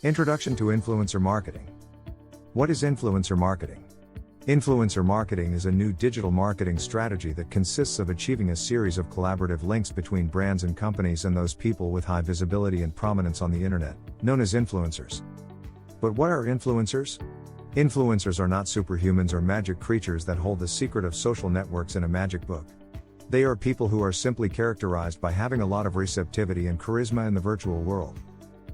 Introduction to Influencer Marketing. What is influencer marketing? Influencer marketing is a new digital marketing strategy that consists of achieving a series of collaborative links between brands and companies and those people with high visibility and prominence on the internet, known as influencers. But what are influencers? Influencers are not superhumans or magic creatures that hold the secret of social networks in a magic book. They are people who are simply characterized by having a lot of receptivity and charisma in the virtual world.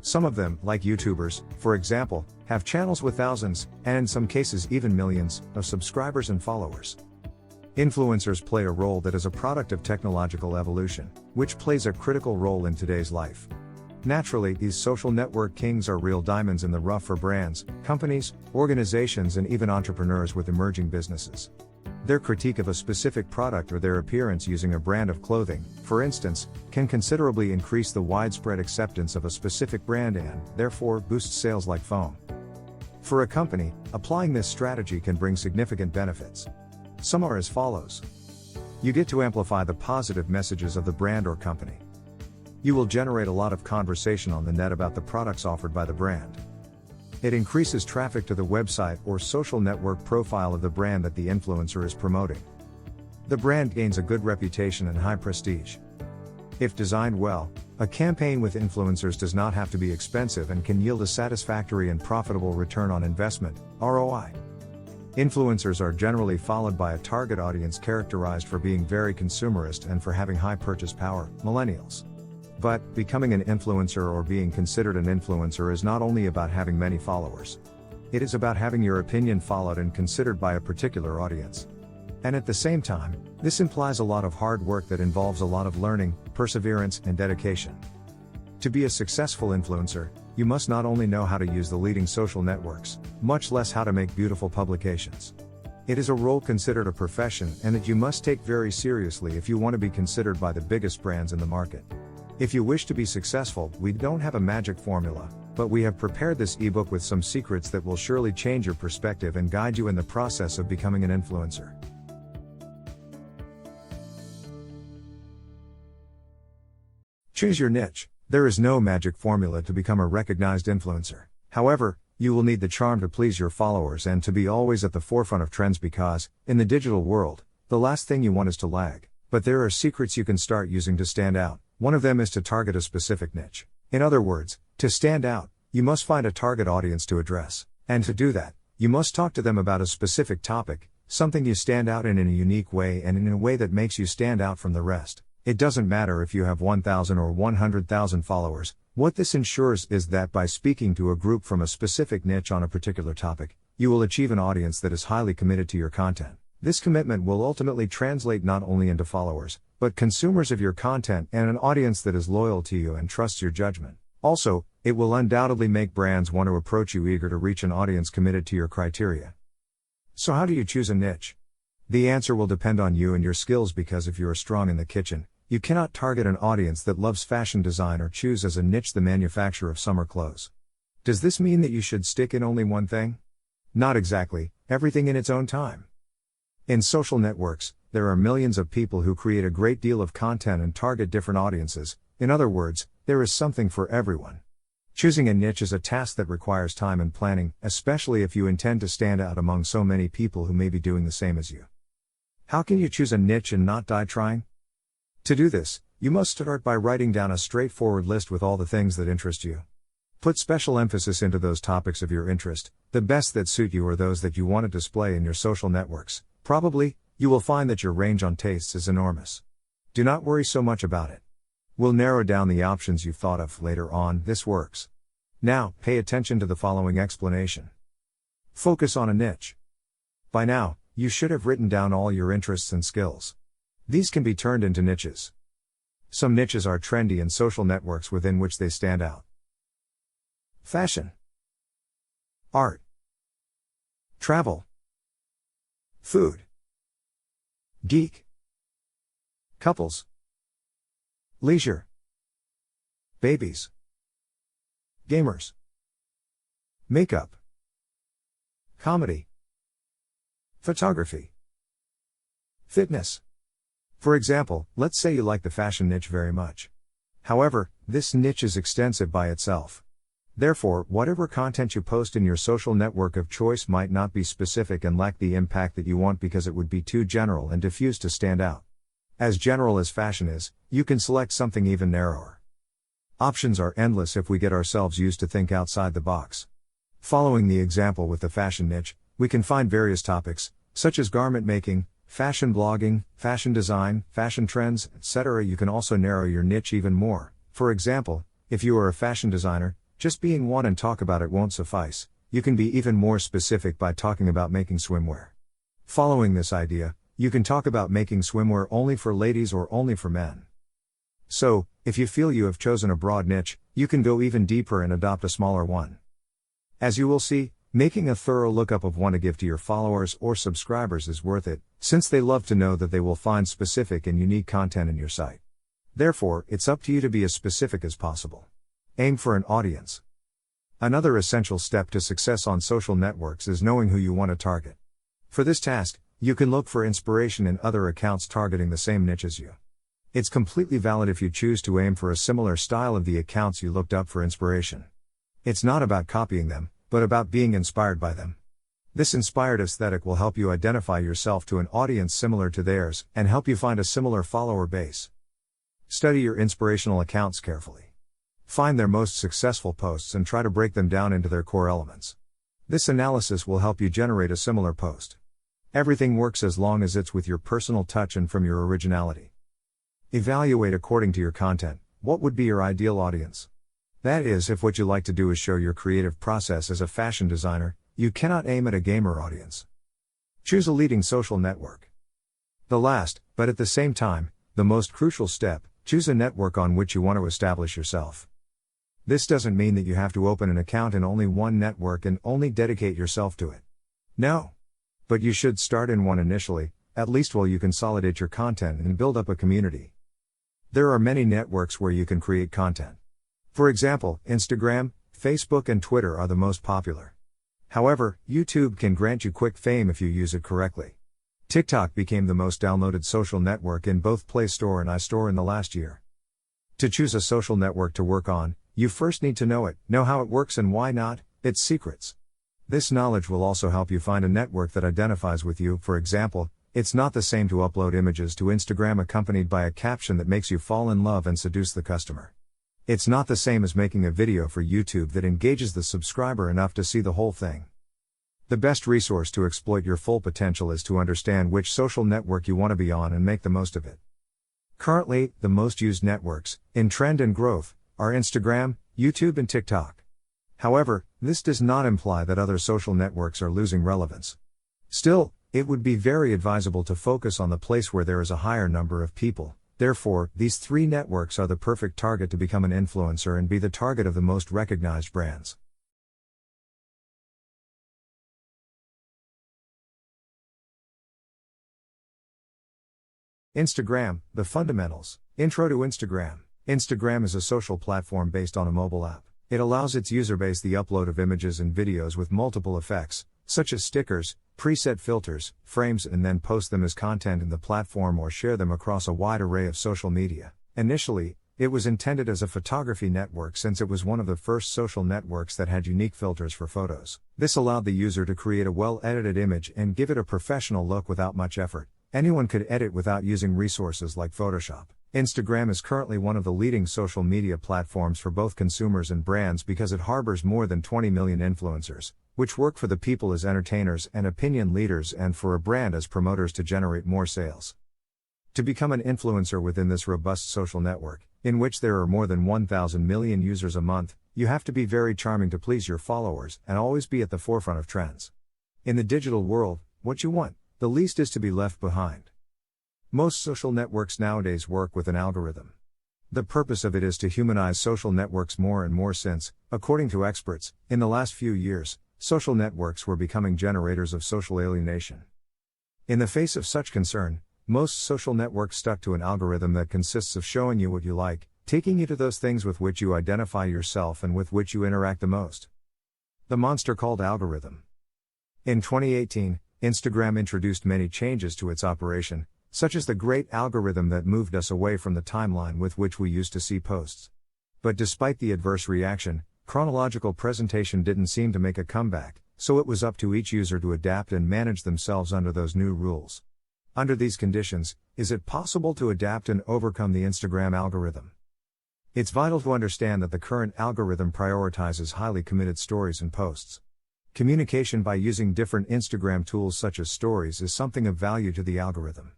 Some of them, like YouTubers, for example, have channels with thousands, and in some cases even millions, of subscribers and followers. Influencers play a role that is a product of technological evolution, which plays a critical role in today's life. Naturally, these social network kings are real diamonds in the rough for brands, companies, organizations, and even entrepreneurs with emerging businesses. Their critique of a specific product or their appearance using a brand of clothing, for instance, can considerably increase the widespread acceptance of a specific brand and, therefore, boost sales like foam. For a company, applying this strategy can bring significant benefits. Some are as follows. You get to amplify the positive messages of the brand or company. You will generate a lot of conversation on the net about the products offered by the brand. It increases traffic to the website or social network profile of the brand that the influencer is promoting. The brand gains a good reputation and high prestige. If designed well, a campaign with influencers does not have to be expensive and can yield a satisfactory and profitable return on investment, ROI. Influencers are generally followed by a target audience characterized for being very consumerist and for having high purchase power, millennials. But, becoming an influencer or being considered an influencer is not only about having many followers. It is about having your opinion followed and considered by a particular audience. And at the same time, this implies a lot of hard work that involves a lot of learning, perseverance, and dedication. To be a successful influencer, you must not only know how to use the leading social networks, much less how to make beautiful publications. It is a role considered a profession and that you must take very seriously if you want to be considered by the biggest brands in the market. If you wish to be successful, we don't have a magic formula, but we have prepared this ebook with some secrets that will surely change your perspective and guide you in the process of becoming an influencer. Choose your niche. There is no magic formula to become a recognized influencer. However, you will need the charm to please your followers and to be always at the forefront of trends because, in the digital world, the last thing you want is to lag. But there are secrets you can start using to stand out. One of them is to target a specific niche. In other words, to stand out, you must find a target audience to address. And to do that, you must talk to them about a specific topic, something you stand out in a unique way and in a way that makes you stand out from the rest. It doesn't matter if you have 1,000 or 100,000 followers. What this ensures is that by speaking to a group from a specific niche on a particular topic, you will achieve an audience that is highly committed to your content. This commitment will ultimately translate not only into followers, but consumers of your content and an audience that is loyal to you and trusts your judgment. Also, it will undoubtedly make brands want to approach you eager to reach an audience committed to your criteria. So how do you choose a niche? The answer will depend on you and your skills because if you are strong in the kitchen, you cannot target an audience that loves fashion design or choose as a niche the manufacture of summer clothes. Does this mean that you should stick in only one thing? Not exactly, everything in its own time. In social networks, there are millions of people who create a great deal of content and target different audiences. In other words, there is something for everyone. Choosing a niche is a task that requires time and planning, especially if you intend to stand out among so many people who may be doing the same as you. How can you choose a niche and not die trying? To do this, you must start by writing down a straightforward list with all the things that interest you. Put special emphasis into those topics of your interest. The best that suit you are those that you want to display in your social networks. Probably, you will find that your range on tastes is enormous. Do not worry so much about it. We'll narrow down the options you've thought of later on. This works. Now, pay attention to the following explanation. Focus on a niche. By now, you should have written down all your interests and skills. These can be turned into niches. Some niches are trendy in social networks within which they stand out. Fashion, art, travel, food, geek, couples, leisure, babies, gamers, makeup, comedy, photography, fitness, For example, let's say you like the fashion niche very much. However, this niche is extensive by itself. Therefore, whatever content you post in your social network of choice might not be specific and lack the impact that you want because it would be too general and diffuse to stand out. As general as fashion is, you can select something even narrower. Options are endless if we get ourselves used to think outside the box. Following the example with the fashion niche, we can find various topics, such as garment making, fashion blogging, fashion design, fashion trends, etc. You can also narrow your niche even more. For example, if you are a fashion designer, just being one and talk about it won't suffice. You can be even more specific by talking about making swimwear. Following this idea, you can talk about making swimwear only for ladies or only for men. So, if you feel you have chosen a broad niche, you can go even deeper and adopt a smaller one. As you will see, making a thorough lookup of one to give to your followers or subscribers is worth it, since they love to know that they will find specific and unique content in your site. Therefore, it's up to you to be as specific as possible. Aim for an audience. Another essential step to success on social networks is knowing who you want to target. For this task, you can look for inspiration in other accounts targeting the same niche as you. It's completely valid if you choose to aim for a similar style of the accounts you looked up for inspiration. It's not about copying them, but about being inspired by them. This inspired aesthetic will help you identify yourself to an audience similar to theirs and help you find a similar follower base. Study your inspirational accounts carefully. Find their most successful posts and try to break them down into their core elements. This analysis will help you generate a similar post. Everything works as long as it's with your personal touch and from your originality. Evaluate according to your content. What would be your ideal audience? That is, if what you like to do is show your creative process as a fashion designer, you cannot aim at a gamer audience. Choose a leading social network. The last, but at the same time, the most crucial step, choose a network on which you want to establish yourself. This doesn't mean that you have to open an account in only one network and only dedicate yourself to it. No. But you should start in one initially, at least while you consolidate your content and build up a community. There are many networks where you can create content. For example, Instagram, Facebook and Twitter are the most popular. However, YouTube can grant you quick fame if you use it correctly. TikTok became the most downloaded social network in both Play Store and iStore in the last year. To choose a social network to work on, you first need to know it, know how it works and why not, its secrets. This knowledge will also help you find a network that identifies with you. For example, it's not the same to upload images to Instagram accompanied by a caption that makes you fall in love and seduce the customer. It's not the same as making a video for YouTube that engages the subscriber enough to see the whole thing. The best resource to exploit your full potential is to understand which social network you want to be on and make the most of it. Currently, the most used networks, in trend and growth, are Instagram, YouTube and TikTok. However, this does not imply that other social networks are losing relevance. Still, it would be very advisable to focus on the place where there is a higher number of people. Therefore, these three networks are the perfect target to become an influencer and be the target of the most recognized brands. Instagram, the fundamentals. Intro to Instagram. Instagram is a social platform based on a mobile app. It allows its user base the upload of images and videos with multiple effects, such as stickers, preset filters, frames, and then post them as content in the platform or share them across a wide array of social media. Initially, it was intended as a photography network since it was one of the first social networks that had unique filters for photos. This allowed the user to create a well-edited image and give it a professional look without much effort. Anyone could edit without using resources like Photoshop. Instagram is currently one of the leading social media platforms for both consumers and brands because it harbors more than 20 million influencers, which work for the people as entertainers and opinion leaders and for a brand as promoters to generate more sales. To become an influencer within this robust social network, in which there are more than 1,000 million users a month, you have to be very charming to please your followers and always be at the forefront of trends. In the digital world, what you want, the least is to be left behind. Most social networks nowadays work with an algorithm. The purpose of it is to humanize social networks more and more since, according to experts, in the last few years, social networks were becoming generators of social alienation. In the face of such concern, most social networks stuck to an algorithm that consists of showing you what you like, taking you to those things with which you identify yourself and with which you interact the most. The monster called algorithm. In 2018, Instagram introduced many changes to its operation, such as the great algorithm that moved us away from the timeline with which we used to see posts. But despite the adverse reaction, chronological presentation didn't seem to make a comeback, so it was up to each user to adapt and manage themselves under those new rules. Under these conditions, is it possible to adapt and overcome the Instagram algorithm? It's vital to understand that the current algorithm prioritizes highly committed stories and posts. Communication by using different Instagram tools such as stories is something of value to the algorithm.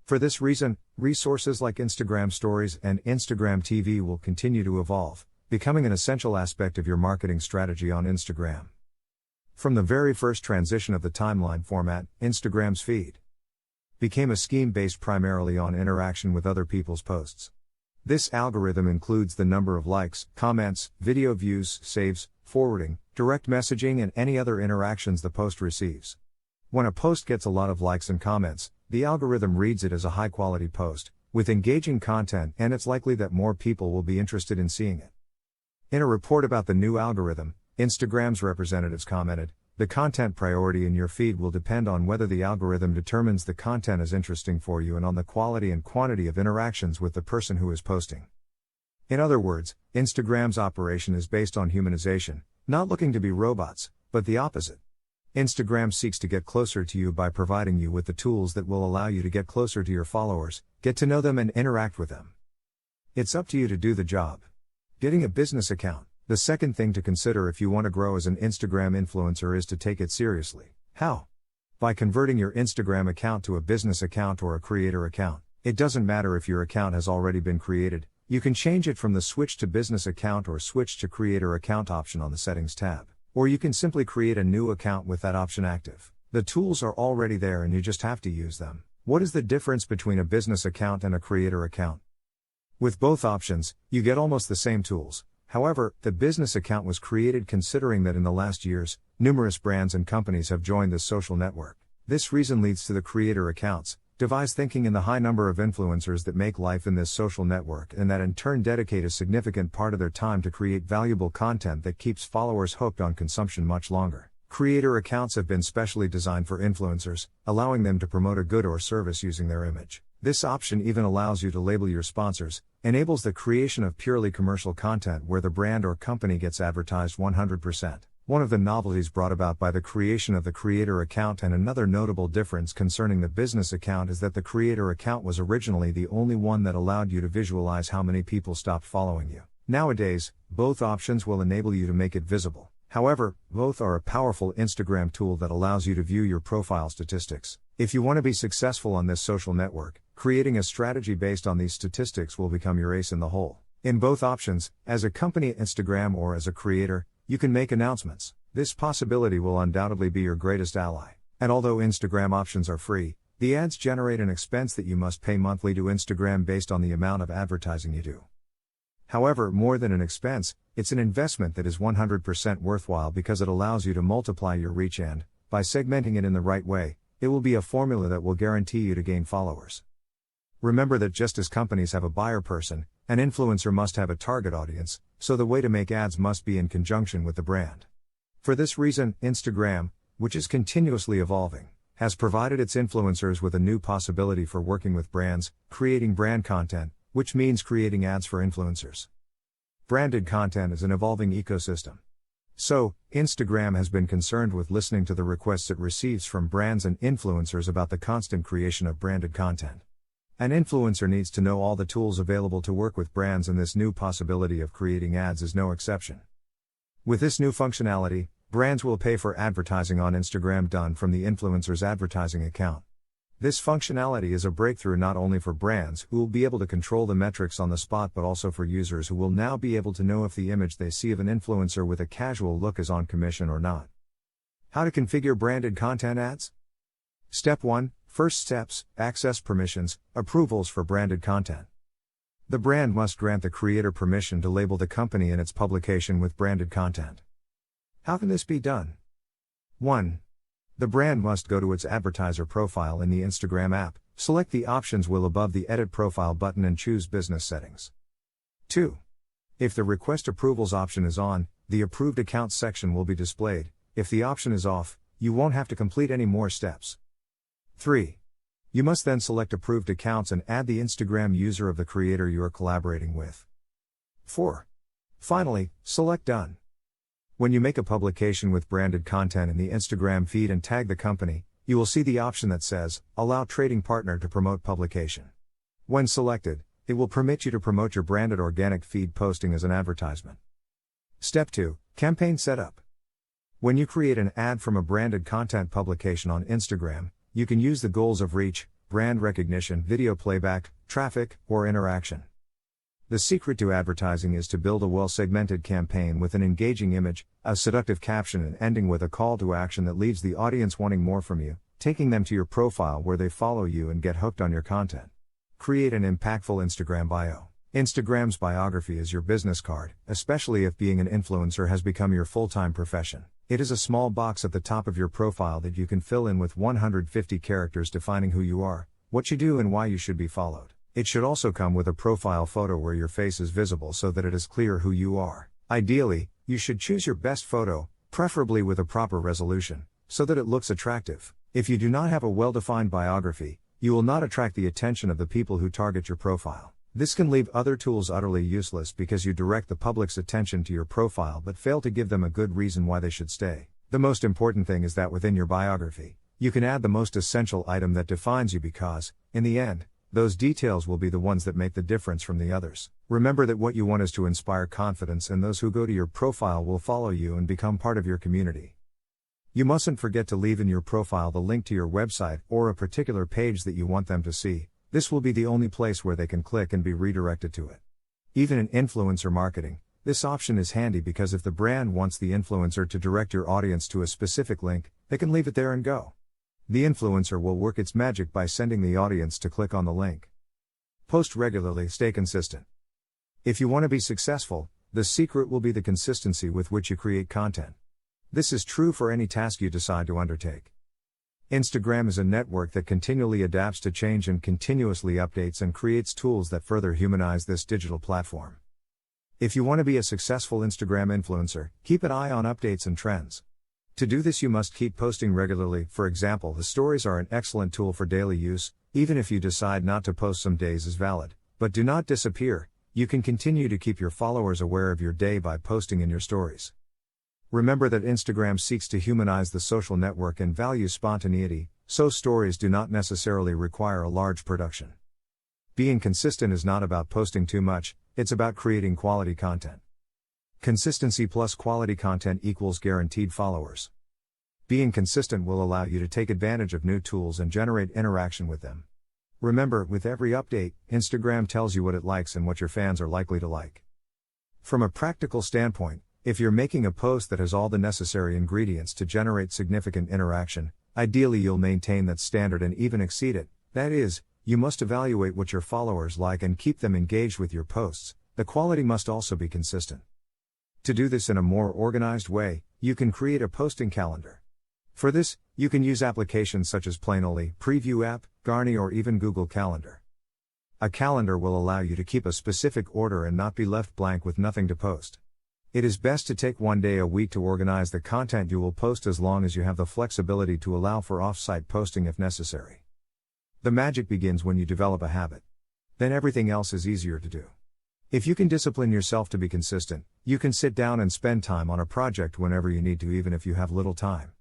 For this reason, resources like Instagram Stories and Instagram TV will continue to evolve, becoming an essential aspect of your marketing strategy on Instagram. From the very first transition of the timeline format, Instagram's feed became a scheme based primarily on interaction with other people's posts. This algorithm includes the number of likes, comments, video views, saves, forwarding, direct messaging, and any other interactions the post receives. When a post gets a lot of likes and comments, the algorithm reads it as a high-quality post, with engaging content, and it's likely that more people will be interested in seeing it. In a report about the new algorithm, Instagram's representatives commented, "The content priority in your feed will depend on whether the algorithm determines the content is interesting for you and on the quality and quantity of interactions with the person who is posting." In other words, Instagram's operation is based on humanization, not looking to be robots, but the opposite. Instagram seeks to get closer to you by providing you with the tools that will allow you to get closer to your followers, get to know them, and interact with them. It's up to you to do the job. Getting a business account. The second thing to consider if you want to grow as an Instagram influencer is to take it seriously. How? By converting your Instagram account to a business account or a creator account. It doesn't matter if your account has already been created, you can change it from the Switch to Business Account or Switch to Creator Account option on the Settings tab. Or you can simply create a new account with that option active. The tools are already there and you just have to use them. What is the difference between a business account and a creator account? With both options, you get almost the same tools. However, the business account was created considering that in the last years, numerous brands and companies have joined this social network. This reason leads to the creator accounts, devise thinking in the high number of influencers that make life in this social network and that in turn dedicate a significant part of their time to create valuable content that keeps followers hooked on consumption much longer. Creator accounts have been specially designed for influencers, allowing them to promote a good or service using their image. This option even allows you to label your sponsors, enables the creation of purely commercial content where the brand or company gets advertised 100%. One of the novelties brought about by the creation of the creator account and another notable difference concerning the business account is that the creator account was originally the only one that allowed you to visualize how many people stopped following you. Nowadays, both options will enable you to make it visible. However, both are a powerful Instagram tool that allows you to view your profile statistics. If you want to be successful on this social network, creating a strategy based on these statistics will become your ace in the hole. In both options, as a company at Instagram or as a creator, you can make announcements. This possibility will undoubtedly be your greatest ally. And although Instagram options are free, the ads generate an expense that you must pay monthly to Instagram based on the amount of advertising you do. However, more than an expense, it's an investment that is 100% worthwhile because it allows you to multiply your reach and, by segmenting it in the right way, it will be a formula that will guarantee you to gain followers. Remember that just as companies have a buyer person, an influencer must have a target audience, so the way to make ads must be in conjunction with the brand. For this reason, Instagram, which is continuously evolving, has provided its influencers with a new possibility for working with brands, creating brand content, which means creating ads for influencers. Branded content is an evolving ecosystem. So, Instagram has been concerned with listening to the requests it receives from brands and influencers about the constant creation of branded content. An influencer needs to know all the tools available to work with brands, and this new possibility of creating ads is no exception. With this new functionality, brands will pay for advertising on Instagram done from the influencer's advertising account. This functionality is a breakthrough not only for brands who will be able to control the metrics on the spot but also for users who will now be able to know if the image they see of an influencer with a casual look is on commission or not. How to configure branded content ads? Step 1. First steps, access permissions, approvals for branded content. The brand must grant the creator permission to label the company and its publication with branded content. How can this be done? 1. The brand must go to its advertiser profile in the Instagram app, select the options wheel above the Edit Profile button and choose Business Settings. 2. If the Request Approvals option is on, the Approved Accounts section will be displayed. If the option is off, you won't have to complete any more steps. 3. You must then select approved accounts and add the Instagram user of the creator you are collaborating with. 4. Finally, select Done. When you make a publication with branded content in the Instagram feed and tag the company, you will see the option that says, Allow Trading Partner to promote publication. When selected, it will permit you to promote your branded organic feed posting as an advertisement. Step 2. Campaign Setup. When you create an ad from a branded content publication on Instagram, you can use the goals of reach, brand recognition, video playback, traffic, or interaction. The secret to advertising is to build a well-segmented campaign with an engaging image, a seductive caption, and ending with a call to action that leaves the audience wanting more from you, taking them to your profile where they follow you and get hooked on your content. Create an impactful Instagram bio. Instagram's biography is your business card, especially if being an influencer has become your full-time profession. It is a small box at the top of your profile that you can fill in with 150 characters defining who you are, what you do, and why you should be followed. It should also come with a profile photo where your face is visible so that it is clear who you are. Ideally, you should choose your best photo, preferably with a proper resolution, so that it looks attractive. If you do not have a well-defined biography, you will not attract the attention of the people who target your profile. This can leave other tools utterly useless because you direct the public's attention to your profile but fail to give them a good reason why they should stay. The most important thing is that within your biography, you can add the most essential item that defines you because, in the end, those details will be the ones that make the difference from the others. Remember that what you want is to inspire confidence, and those who go to your profile will follow you and become part of your community. You mustn't forget to leave in your profile the link to your website or a particular page that you want them to see. This will be the only place where they can click and be redirected to it. Even in influencer marketing, this option is handy because if the brand wants the influencer to direct your audience to a specific link, they can leave it there and go. The influencer will work its magic by sending the audience to click on the link. Post regularly, stay consistent. If you want to be successful, the secret will be the consistency with which you create content. This is true for any task you decide to undertake. Instagram is a network that continually adapts to change and continuously updates and creates tools that further humanize this digital platform. If you want to be a successful Instagram influencer, keep an eye on updates and trends. To do this, you must keep posting regularly. For example, the stories are an excellent tool for daily use. Even if you decide not to post, some days is valid. But do not disappear. You can continue to keep your followers aware of your day by posting in your stories. Remember that Instagram seeks to humanize the social network and values spontaneity, so stories do not necessarily require a large production. Being consistent is not about posting too much, it's about creating quality content. Consistency plus quality content equals guaranteed followers. Being consistent will allow you to take advantage of new tools and generate interaction with them. Remember, with every update, Instagram tells you what it likes and what your fans are likely to like. From a practical standpoint, if you're making a post that has all the necessary ingredients to generate significant interaction, ideally you'll maintain that standard and even exceed it. That is, you must evaluate what your followers like and keep them engaged with your posts. The quality must also be consistent. To do this in a more organized way, you can create a posting calendar. For this, you can use applications such as Planoly, Preview App, Garni, or even Google Calendar. A calendar will allow you to keep a specific order and not be left blank with nothing to post. It is best to take one day a week to organize the content you will post, as long as you have the flexibility to allow for off-site posting if necessary. The magic begins when you develop a habit. Then everything else is easier to do. If you can discipline yourself to be consistent, you can sit down and spend time on a project whenever you need to, even if you have little time.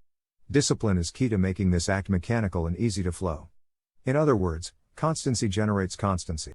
Discipline is key to making this act mechanical and easy to flow. In other words, constancy generates constancy.